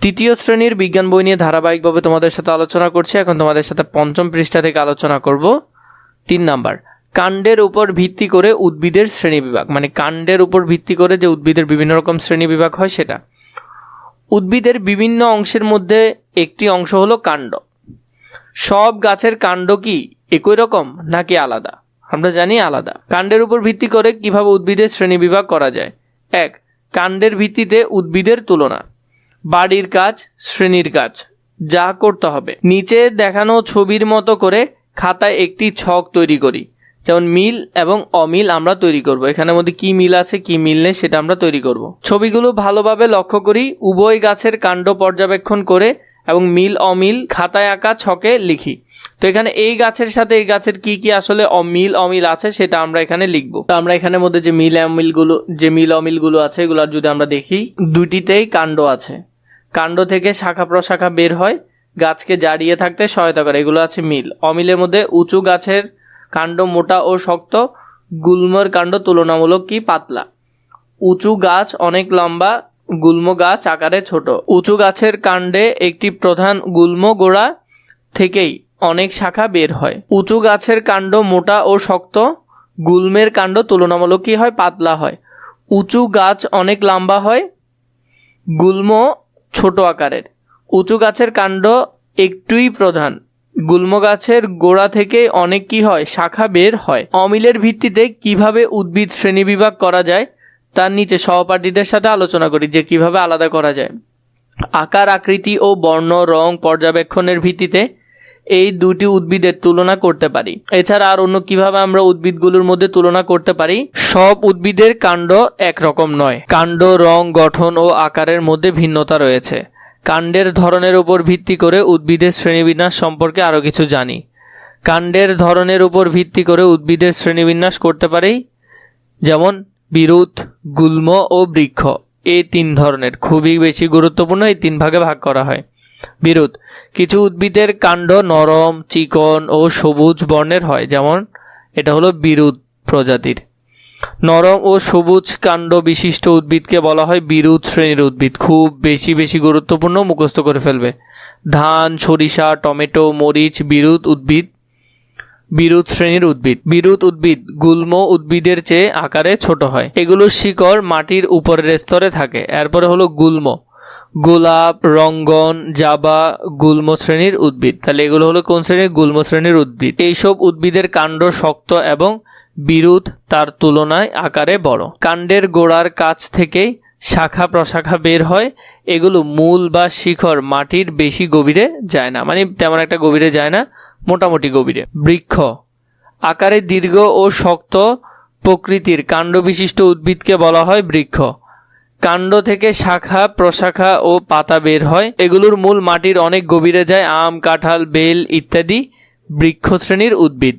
তৃতীয় শ্রেণীর বিজ্ঞান বই নিয়ে ধারাবাহিকভাবে তোমাদের সাথে আলোচনা করছি। এখন তোমাদের সাথে পঞ্চম পৃষ্ঠা থেকে আলোচনা করব। 3 নাম্বার, কাণ্ডের উপর ভিত্তি করে উদ্ভিদের শ্রেণীবিভাগ, মানে কাণ্ডের উপর ভিত্তি করে যে উদ্ভিদের বিভিন্ন রকম শ্রেণীবিভাগ হয় সেটা। উদ্ভিদের বিভিন্ন অংশের মধ্যে একটি অংশ হলো কাণ্ড। সব গাছের কাণ্ড কি একই রকম নাকি আলাদা? আমরা জানি আলাদা। কাণ্ডের উপর ভিত্তি করে কিভাবে উদ্ভিদের শ্রেণীবিভাগ করা যায়। 1, কাণ্ডের ভিত্তিতে উদ্ভিদের তুলনা। বাড়ির কাজ, শ্রেণীর কাজ যা করতে হবে, নিচে দেখানো ছবির মতো করে খাতায় একটি ছক তৈরি করি। যেমন মিল এবং অমিল আমরা তৈরি করব। এখানের মধ্যে কি মিল আছে কি মিল নেই সেটা আমরা তৈরি করব। ছবিগুলো ভালোভাবে লক্ষ্য করি, উভয় গাছের কাণ্ড পর্যবেক্ষণ করে এবং মিল অমিল খাতায় আঁকা ছকে লিখি। তো এখানে এই গাছের সাথে এই গাছের কি কি আসলে অমিল আছে সেটা আমরা এখানে লিখব। তো আমরা এখানের মধ্যে যে মিল অমিলগুলো আছে এগুলো যদি আমরা দেখি, দুটিতেই কাণ্ড আছে। কাণ্ড থেকে শাখা প্রশাখা বের হয়, গাছকে জারিয়ে থাকতে সহায়তা করে, এগুলো আছে মিল। অমিলের মধ্যে উঁচু গাছের কাণ্ড মোটা ও শক্ত, গুল্মর কাণ্ড তুলনামূলক কি পাতলা। উঁচু গাছ অনেক লম্বা, গুল্ম গাছ আকারে ছোট। উঁচু গাছের কাণ্ডে একটি প্রধান গুল্ম গোড়া থেকেই অনেক শাখা বের হয়। উঁচু গাছের কাণ্ড মোটা ও শক্ত, গুল্মের কাণ্ড তুলনামূলক কি হয় পাতলা হয়। উঁচু গাছ অনেক লম্বা হয়, গুল্ম ছোট আকারের। উঁচু গাছের কাণ্ড একটুই প্রধান, গুল্ম গাছের গোড়া থেকে অনেক কি হয় শাখা বের হয়। অমিলের ভিত্তিতে কিভাবে উদ্ভিদ শ্রেণীবিভাগ করা যায় তার নিচে সহপাঠীদের সাথে আলোচনা করি যে কিভাবে আলাদা করা যায়। আকার আকৃতি ও বর্ণ রং পর্যবেক্ষণের ভিত্তিতে এই দুটি উদ্ভিদের তুলনা করতে পারি। এছাড়া আর অন্য কিভাবে আমরা উদ্ভিদগুলোর মধ্যে তুলনা করতে পারি। সব উদ্ভিদের কাণ্ড একরকম নয়, কাণ্ড রং গঠন ও আকারের মধ্যে ভিন্নতা রয়েছে। কাণ্ডের ধরনের উপর ভিত্তি করে উদ্ভিদের শ্রেণীবিন্যাস সম্পর্কে আরও কিছু জানি। কাণ্ডের ধরনের উপর ভিত্তি করে উদ্ভিদের শ্রেণীবিন্যাস করতে পারি, যেমন বিরুৎ, গুল্ম ও বৃক্ষ। এই 3 ধরনের খুবই বেশি গুরুত্বপূর্ণ, এই 3 ভাগে ভাগ করা হয়। বিরুৎ, কিছু উদ্ভিদের কাণ্ড নরম, চিকন ও সবুজ বর্ণের হয়, যেমন এটা হলো বিরুৎ প্রজাতির। নরম ও সবুজ কাণ্ড বিশিষ্ট উদ্ভিদকে বলা হয় বিরুৎ শ্রেণীর উদ্ভিদ। খুব বেশি গুরুত্বপূর্ণ, মুখস্থ করে ফেলবে। ধান, সরিষা, টমেটো, মরিচ বিরুৎ শ্রেণীর উদ্ভিদ। বিরুৎ উদ্ভিদ গুল্ম উদ্ভিদের চেয়ে আকারে ছোট হয়। এগুলোর শিকড় মাটির উপরের স্তরে থাকে। এরপরে হলো গুল্ম, গোলাপ, রঙ্গন, জাবা গুল্ম শ্রেণীর উদ্ভিদ। তাহলে এগুলো হলো কোন শ্রেণীর? গুল্ম শ্রেণীর উদ্ভিদ। এইসব উদ্ভিদের কাণ্ড শক্ত এবং বিরুৎ তার তুলনায় আকারে বড়। কাণ্ডের গোড়ার কাছ থেকেই শাখা প্রশাখা বের হয়। এগুলো মূল বা শিখর মাটির বেশি গভীরে যায় না, মানে তেমন একটা গভীরে যায় না, মোটামুটি গভীরে। বৃক্ষ, আকারে দীর্ঘ ও শক্ত প্রকৃতির কাণ্ড বিশিষ্ট উদ্ভিদকে বলা হয় বৃক্ষ। কাণ্ড থেকে শাখা প্রশাখা ও পাতা বের হয়। এগুলোর মূল মাটির অনেক গভীরে যায়। আম, কাঁঠাল, বেল ইত্যাদি বৃক্ষ শ্রেণীর উদ্ভিদ।